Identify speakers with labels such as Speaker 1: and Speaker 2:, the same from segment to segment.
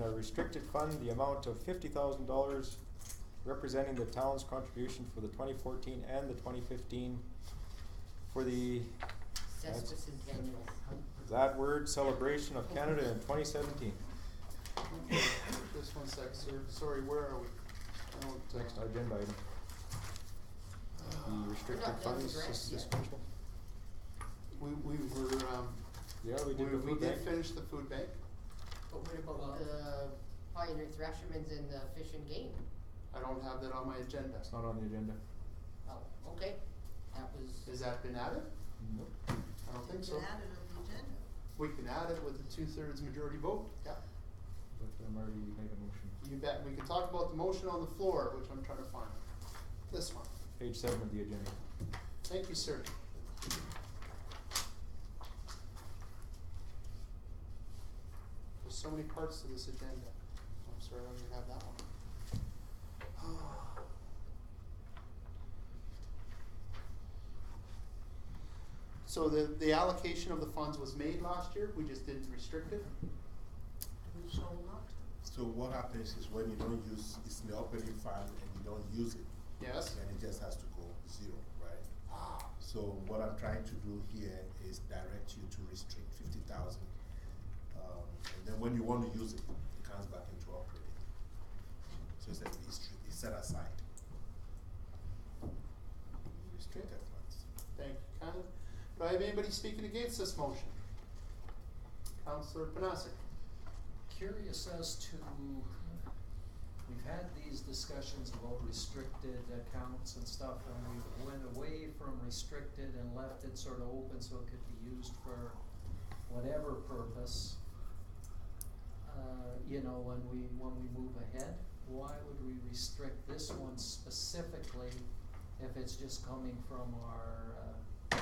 Speaker 1: a restricted fund, the amount of $50,000 representing the town's contribution for the 2014 and the 2015 for the
Speaker 2: Sesquicentennial.
Speaker 1: that word celebration of Canada in 2017.
Speaker 3: Just one sec, sir. Sorry, where are we? I don't,
Speaker 1: Next agenda item. The restricted
Speaker 2: We're not down to
Speaker 1: funds.
Speaker 2: grants yet.
Speaker 3: we were,
Speaker 1: Yeah, we did the
Speaker 3: we
Speaker 1: food
Speaker 3: did
Speaker 1: bank.
Speaker 3: finish the food bank.
Speaker 2: But what about the Pioneer Threshermans and the Fish and Game?
Speaker 3: I don't have that on my agenda.
Speaker 1: It's not on the agenda.
Speaker 2: Oh, okay, that was,
Speaker 3: Has that been added?
Speaker 1: Nope.
Speaker 3: I don't think so.
Speaker 4: It's added on the agenda.
Speaker 3: We can add it with a 2/3 majority vote, yeah.
Speaker 1: But I'm already made a motion.
Speaker 3: You bet. We can talk about the motion on the floor, which I'm trying to find. This one.
Speaker 1: Page 7 of the agenda.
Speaker 3: Thank you, sir. There's so many parts to this agenda. I'm sorry, I don't even have that one. So the allocation of the funds was made last year, we just didn't restrict it?
Speaker 4: We shall not.
Speaker 5: So what happens is when you don't use, it's in the operating fund and you don't use it,
Speaker 3: Yes?
Speaker 5: then it just has to go zero, right? So what I'm trying to do here is direct you to restrict 50,000. And then when you want to use it, it comes back into operating. So it's set aside. Restricted funds.
Speaker 3: Thank you, kindly. Do I have anybody speaking against this motion? Councillor Panasic.
Speaker 6: Curious as to, we've had these discussions about restricted accounts and stuff, and we went away from restricted and left it sort of open so it could be used for whatever purpose. You know, when we move ahead, why would we restrict this one specifically if it's just coming from our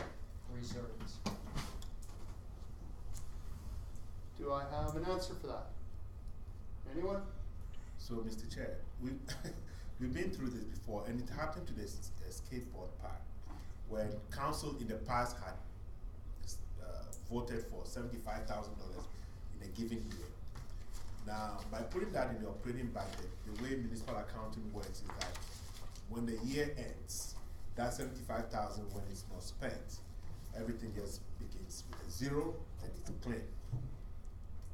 Speaker 6: reserves?
Speaker 3: Do I have an answer for that? Anyone?
Speaker 5: So, Mr. Chair, we've been through this before, and it happened to this skateboard park, when council in the past had voted for $75,000 in a given year. Now, by putting that in the operating budget, the way municipal accounting works is that when the year ends, that $75,000, when it's not spent, everything just begins with a zero and it's clean.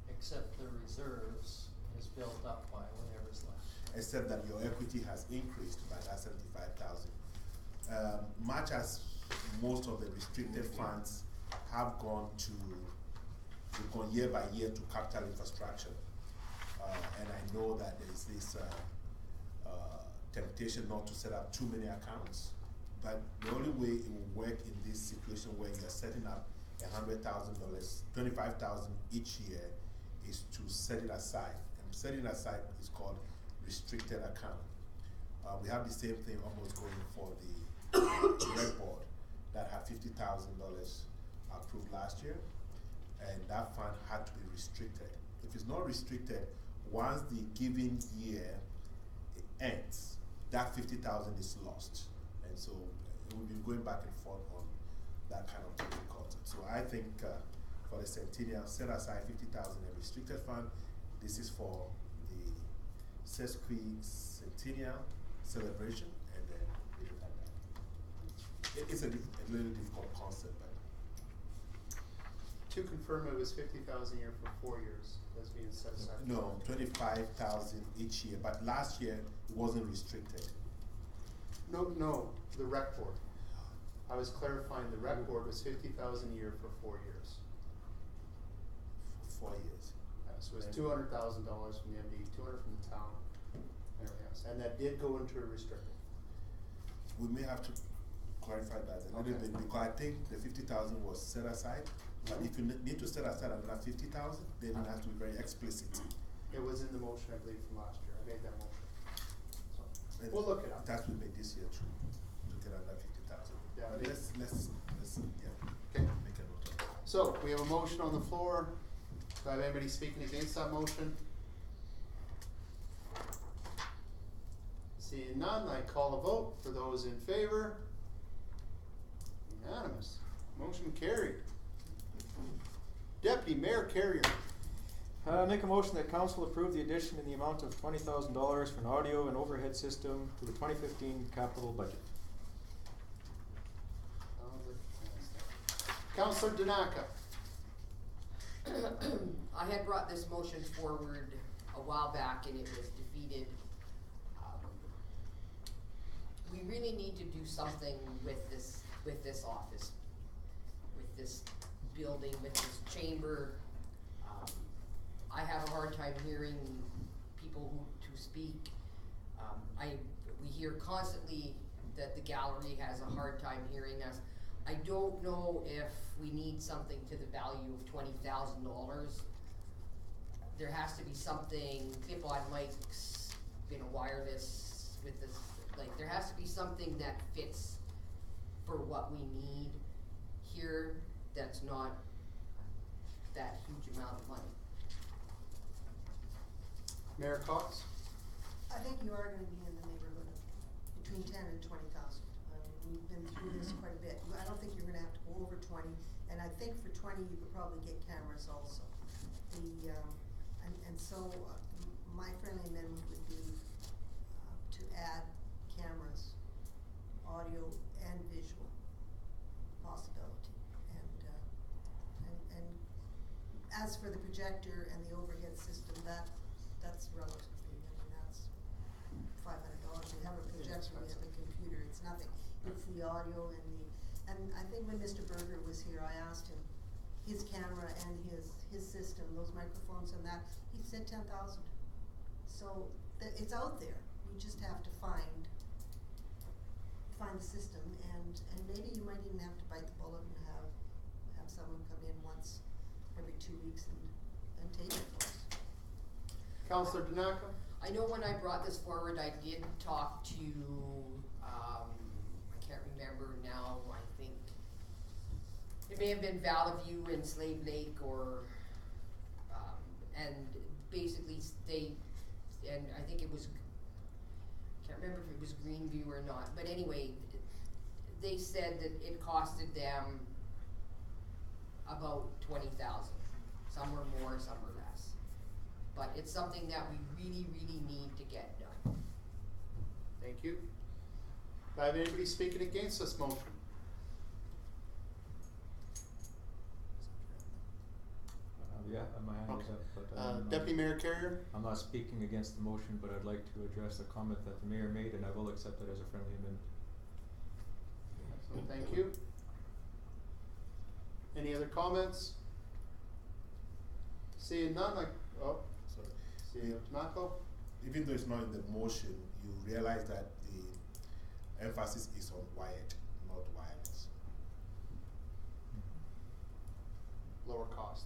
Speaker 6: Except the reserves is built up by whatever's left.
Speaker 5: Except that your equity has increased by that 75,000. Much as most of the restricted funds have gone year by year to capital infrastructure, and I know that there is this temptation not to set up too many accounts, but the only way it will work in this situation where you're setting up $100,000, $25,000 each year is to set it aside. And setting it aside is called restricted account. We have the same thing almost going for the red board that had $50,000 approved last year, and that fund had to be restricted. If it's not restricted, once the given year ends, that $50,000 is lost. And so we've been going back and forth on that kind of concept. So I think for the centennial, set aside $50,000 in restricted fund. This is for the sesquicentennial celebration, and then leave it at that. It's a little difficult concept, but
Speaker 3: To confirm, it was 50,000 a year for 4 years that's being set aside.
Speaker 5: no, 25,000 each year. But last year it wasn't restricted.
Speaker 3: No, the rec board. I was clarifying the rec board was 50,000 a year for 4 years.
Speaker 5: For 4 years.
Speaker 3: So it was $200,000 from the MD, 200 from the town, and everything else. And that did go into a restricted.
Speaker 5: We may have to clarify that a little bit, because I think the 50,000 was set aside. But if you need to set aside another 50,000, then it has to be very explicit.
Speaker 3: It was in the motion, I believe, from last year. I made that motion. So
Speaker 5: And
Speaker 3: we'll look it up.
Speaker 5: That we made this year too, to get another 50,000.
Speaker 3: Yeah,
Speaker 5: But
Speaker 3: it
Speaker 5: let's
Speaker 3: Okay.
Speaker 5: make a note of that.
Speaker 3: So we have a motion on the floor. Do I have anybody speaking against that motion? Seeing none, I call a vote. For those in favor, unanimous. Motion carried. Deputy Mayor Carrier.
Speaker 1: Make a motion that council approve the addition in the amount of $20,000 for an audio and overhead system to the 2015 capital budget.
Speaker 3: Counselor Danaka.
Speaker 2: I had brought this motion forward a while back and it was defeated. We really need to do something with this office, with this building, with this chamber. I have a hard time hearing people who speak. We hear constantly that the gallery has a hard time hearing us. I don't know if we need something to the value of $20,000. There has to be something, clip-on mics, wireless with this, there has to be something that fits for what we need here that's not that huge amount of money.
Speaker 3: Mayor Cox.
Speaker 4: I think you are gonna be in the neighborhood of between 10 and 20,000. We've been through this quite a bit. I don't think you're gonna have to go over 20, and I think for 20 you could probably get cameras also. My friendly amendment would be to add cameras, audio and visual possibility. And as for the projector and the overhead system, that's relatively, that's $500. We have a projector, we have a computer, it's nothing. It's the audio and I think when Mr. Berger was here, I asked him, his camera and his system, those microphones and that, he said 10,000. So it's out there. You just have to find the system and maybe you might even have to bite the bullet and have someone come in once every 2 weeks and tape it for us.
Speaker 3: Counselor Danaka.
Speaker 2: I know when I brought this forward, I did talk to, I can't remember now, I think it may have been Valley View and Slave Lake or, and basically and I think it was, can't remember if it was Greenview or not, but anyway, they said that it costed them about 20,000. Some were more, some were less. But it's something that we really, really need to get done.
Speaker 3: Thank you. Do I have anybody speaking against this motion?
Speaker 1: Yeah, my hand is
Speaker 3: Okay.
Speaker 1: up, but I'm not-
Speaker 3: Deputy Mayor Carrier.
Speaker 1: I'm not speaking against the motion, but I'd like to address a comment that the mayor made, and I will accept it as a friendly amendment.
Speaker 3: So thank you. Any other comments? Seeing none,
Speaker 5: Sorry.
Speaker 3: seeing Danaka.
Speaker 5: Even though it's not in the motion, you realize that the emphasis is on wired, not wireless.
Speaker 3: Lower cost.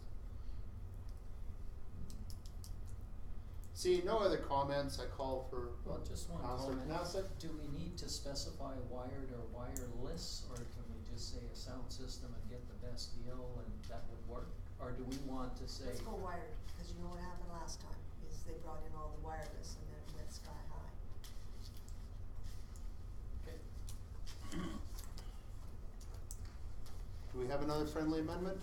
Speaker 3: Seeing no other comments, I call for
Speaker 6: Well, just one
Speaker 3: Counselor
Speaker 6: comment.
Speaker 3: Knassett.
Speaker 6: Do we need to specify wired or wireless, or can we just say a sound system and get the best deal and that would work? Or do we want to say?
Speaker 4: Let's go wired, because you know what happened last time, is they brought in all the wireless and then it went sky high.
Speaker 6: Okay.
Speaker 3: Do we have another friendly amendment?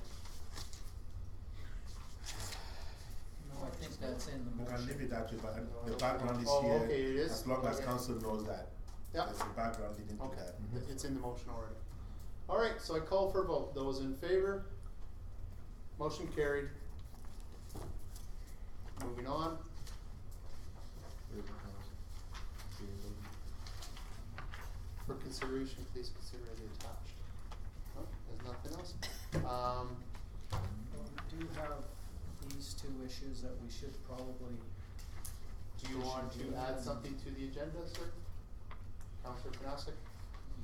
Speaker 6: No, I think that's in the
Speaker 5: We can
Speaker 6: motion.
Speaker 5: leave it that way, but the background is
Speaker 3: Oh,
Speaker 5: here.
Speaker 3: okay, it is?
Speaker 5: As long as
Speaker 3: Okay.
Speaker 5: council knows that.
Speaker 3: Yeah.
Speaker 5: There's a background leading to
Speaker 3: Okay,
Speaker 5: that.
Speaker 1: Mhm.
Speaker 3: it's in the motion already. Alright, so I call for a vote. Those in favor? Motion carried. Moving on. For consideration, please consider the attached. Huh? There's nothing else?
Speaker 6: Well, we do have these two issues that we should probably.
Speaker 3: Do you want to
Speaker 6: do
Speaker 3: add
Speaker 6: them.
Speaker 3: something to the agenda, sir? Counselor Panasic?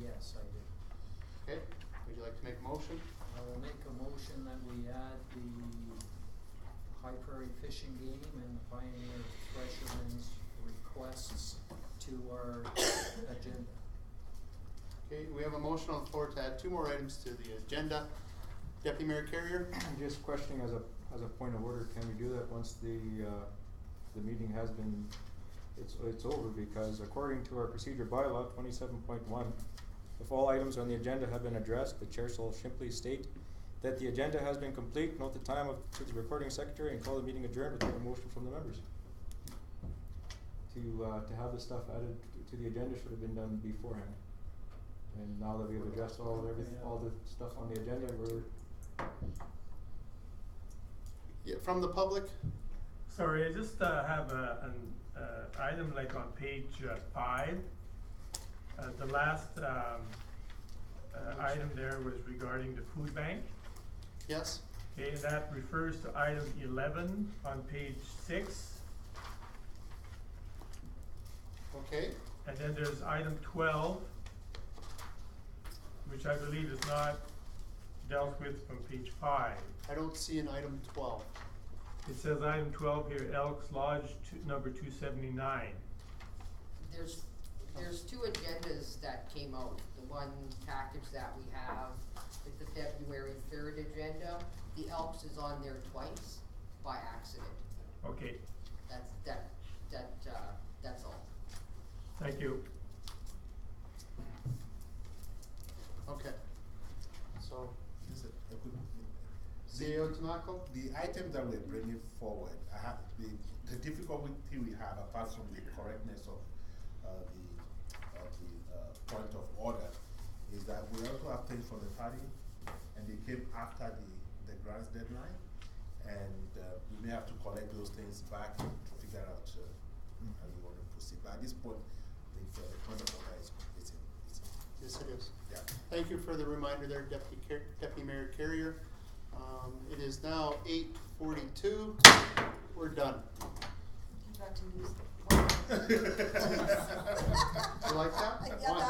Speaker 6: Yes, I do.
Speaker 3: Okay, would you like to make a motion?
Speaker 6: I will make a motion that we add the High Prairie Fishing Game and the Pioneer Fishermen's requests to our agenda.
Speaker 3: Okay, we have a motion on the floor to add two more items to the agenda. Deputy Mayor Carrier?
Speaker 1: I'm just questioning as a point of order, can we do that once the meeting has been, it's over, because according to our procedure bylaw 27.1, if all items on the agenda have been addressed, the chair shall simply state that the agenda has been complete, note the time to the recording secretary and call the meeting adjourned without a motion from the members. To have the stuff added to the agenda should have been done beforehand. And now that we've addressed all the stuff on the agenda, we're,
Speaker 3: Yeah, from the public?
Speaker 7: Sorry, I just have an item like on page 5. The last item there was regarding the food bank.
Speaker 3: Yes?
Speaker 7: Okay, and that refers to item 11 on page 6.
Speaker 3: Okay,
Speaker 7: And then there's item 12, which I believe is not dealt with from page 5.
Speaker 3: I don't see an item 12.
Speaker 7: It says item 12 here, Elks Lodge number 279.
Speaker 2: There's two agendas that came out. The one package that we have with the February 3rd agenda, the Elks is on there twice by accident.
Speaker 7: Okay,
Speaker 2: That's all.
Speaker 7: thank you.
Speaker 3: Okay. So,
Speaker 5: Just a quick-
Speaker 3: CEO Tanako?
Speaker 5: The items that we're bringing forward, the difficulty we have, apart from the correctness of the point of order, is that we also have things from the party, and they came after the grants deadline, and we may have to collect those things back to figure out how we want to proceed. But at this point, the point of order is in.
Speaker 3: Yes, it is.
Speaker 5: Yeah.
Speaker 3: Thank you for the reminder there, Deputy Mayor Carrier. It is now 8:42. We're done.
Speaker 4: You got to use.
Speaker 3: You like that?
Speaker 4: Yeah, that
Speaker 3: Once.